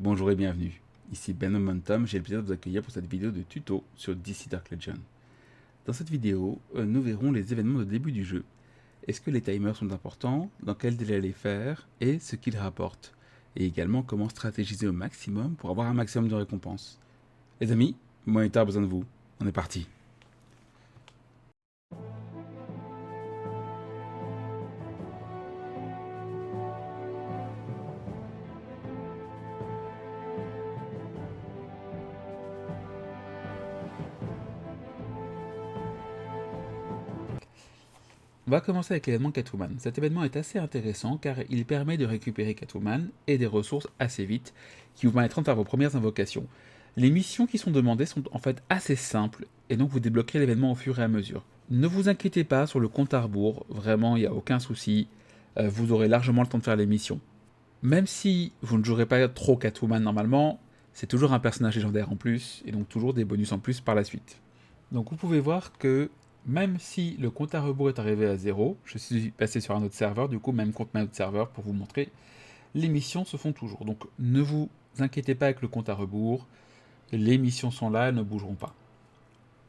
Bonjour et bienvenue, ici Ben Momentum, j'ai le plaisir de vous accueillir pour cette vidéo de tuto sur DC Dark Legion. Dans cette vidéo, nous verrons les événements de début du jeu. Est-ce que les timers sont importants, dans quel délai les faire et ce qu'ils rapportent. Et également comment stratégiser au maximum pour avoir un maximum de récompenses. Les amis, Monitor a besoin de vous, on est parti. On va commencer avec l'événement Catwoman. Cet événement est assez intéressant car il permet de récupérer Catwoman et des ressources assez vite qui vous permettront de faire vos premières invocations. Les missions qui sont demandées sont en fait assez simples et donc vous débloquerez l'événement au fur et à mesure. Ne vous inquiétez pas sur le compte à rebours, vraiment il n'y a aucun souci, vous aurez largement le temps de faire les missions. Même si vous ne jouerez pas trop Catwoman normalement, c'est toujours un personnage légendaire en plus et donc toujours des bonus en plus par la suite. Donc vous pouvez voir que même si le compte à rebours est arrivé à 0, je suis passé sur un autre serveur, du coup même compte un autre serveur pour vous montrer, les missions se font toujours. Donc ne vous inquiétez pas avec le compte à rebours, les missions sont là, elles ne bougeront pas.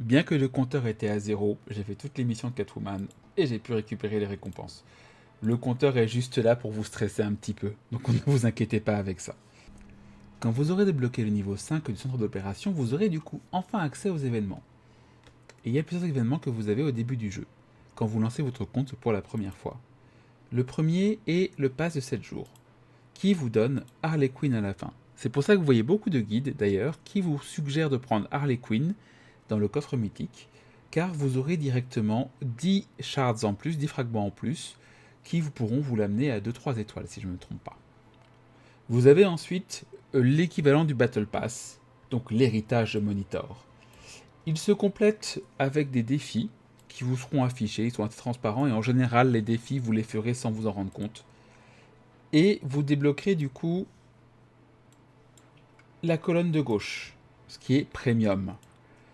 Bien que le compteur était à 0, j'ai fait toutes les missions de Catwoman et j'ai pu récupérer les récompenses. Le compteur est juste là pour vous stresser un petit peu, donc ne vous inquiétez pas avec ça. Quand vous aurez débloqué le niveau 5 du centre d'opération, vous aurez du coup enfin accès aux événements. Et il y a plusieurs événements que vous avez au début du jeu, quand vous lancez votre compte pour la première fois. Le premier est le pass de 7 jours, qui vous donne Harley Quinn à la fin. C'est pour ça que vous voyez beaucoup de guides d'ailleurs qui vous suggèrent de prendre Harley Quinn dans le coffre mythique, car vous aurez directement 10 shards en plus, 10 fragments en plus, qui vous pourront vous l'amener à 2-3 étoiles si je ne me trompe pas. Vous avez ensuite l'équivalent du Battle Pass, donc l'héritage de Monitor. Il se complète avec des défis qui vous seront affichés, ils sont assez transparents et en général les défis vous les ferez sans vous en rendre compte. Et vous débloquerez du coup la colonne de gauche, ce qui est premium.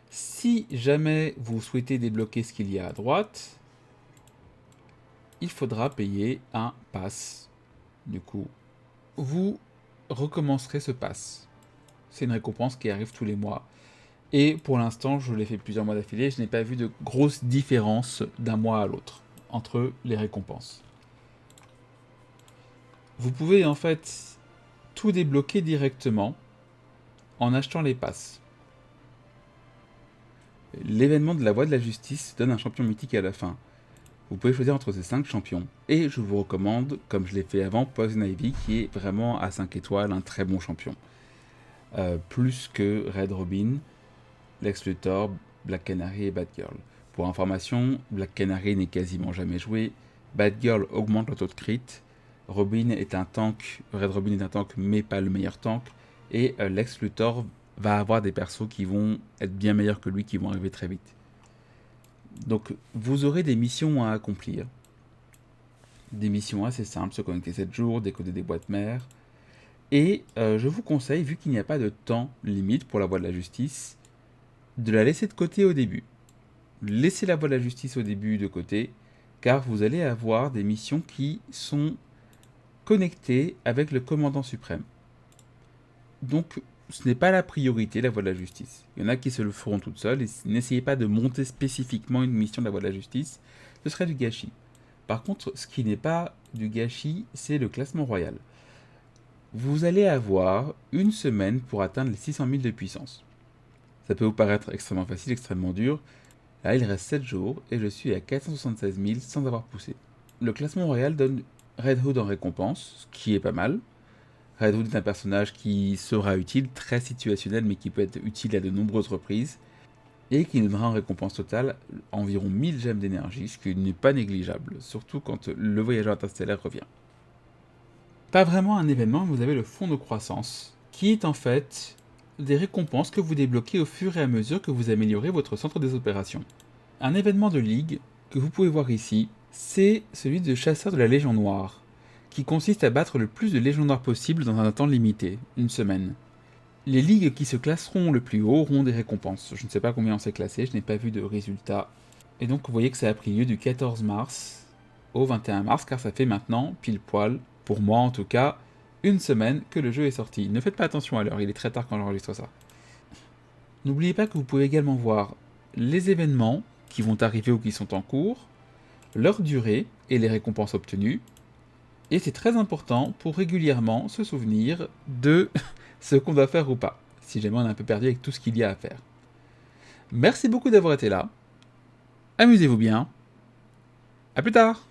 Si jamais vous souhaitez débloquer ce qu'il y a à droite, il faudra payer un pass. Du coup, vous recommencerez ce pass. C'est une récompense qui arrive tous les mois. Et pour l'instant, je l'ai fait plusieurs mois d'affilée, je n'ai pas vu de grosses différences d'un mois à l'autre entre les récompenses. Vous pouvez en fait tout débloquer directement en achetant les passes. L'événement de la Voie de la Justice donne un champion mythique à la fin. Vous pouvez choisir entre ces 5 champions. Et je vous recommande, comme je l'ai fait avant, Poison Ivy, qui est vraiment à 5 étoiles, un très bon champion. Plus que Red Robin, Lex Luthor, Black Canary et Batgirl. Pour information, Black Canary n'est quasiment jamais joué, Batgirl augmente le taux de crit, Robin est un tank, Red Robin est un tank mais pas le meilleur tank, et Lex Luthor va avoir des persos qui vont être bien meilleurs que lui, qui vont arriver très vite. Donc vous aurez des missions à accomplir. Des missions assez simples, se connecter 7 jours, décoder des boîtes mères. Et je vous conseille, vu qu'il n'y a pas de temps limite pour la Voie de la Justice, de la laisser de côté au début. Laissez la Voie de la Justice au début de côté, car vous allez avoir des missions qui sont connectées avec le commandant suprême. Donc, ce n'est pas la priorité, la Voie de la Justice. Il y en a qui se le feront toutes seules, et n'essayez pas de monter spécifiquement une mission de la Voie de la Justice, ce serait du gâchis. Par contre, ce qui n'est pas du gâchis, c'est le classement royal. Vous allez avoir une semaine pour atteindre les 600 000 de puissance. Ça peut vous paraître extrêmement facile, extrêmement dur. Là, il reste 7 jours et je suis à 476 000 sans avoir poussé. Le classement royal donne Red Hood en récompense, ce qui est pas mal. Red Hood est un personnage qui sera utile, très situationnel, mais qui peut être utile à de nombreuses reprises, et qui nous donnera en récompense totale environ 1000 gemmes d'énergie, ce qui n'est pas négligeable, surtout quand le voyageur interstellaire revient. Pas vraiment un événement, vous avez le fonds de croissance, qui est en fait des récompenses que vous débloquez au fur et à mesure que vous améliorez votre centre des opérations. Un événement de ligue que vous pouvez voir ici, c'est celui de chasseur de la Légion Noire, qui consiste à battre le plus de Légions Noires possible dans un temps limité, une semaine. Les ligues qui se classeront le plus haut auront des récompenses. Je ne sais pas combien on s'est classé, je n'ai pas vu de résultats. Et donc vous voyez que ça a pris lieu du 14 mars au 21 mars, car ça fait maintenant pile poil, pour moi en tout cas, une semaine que le jeu est sorti. Ne faites pas attention à l'heure, il est très tard quand j'enregistre ça. N'oubliez pas que vous pouvez également voir les événements qui vont arriver ou qui sont en cours, leur durée et les récompenses obtenues. Et c'est très important pour régulièrement se souvenir de ce qu'on doit faire ou pas, si jamais on est un peu perdu avec tout ce qu'il y a à faire. Merci beaucoup d'avoir été là. Amusez-vous bien. À plus tard.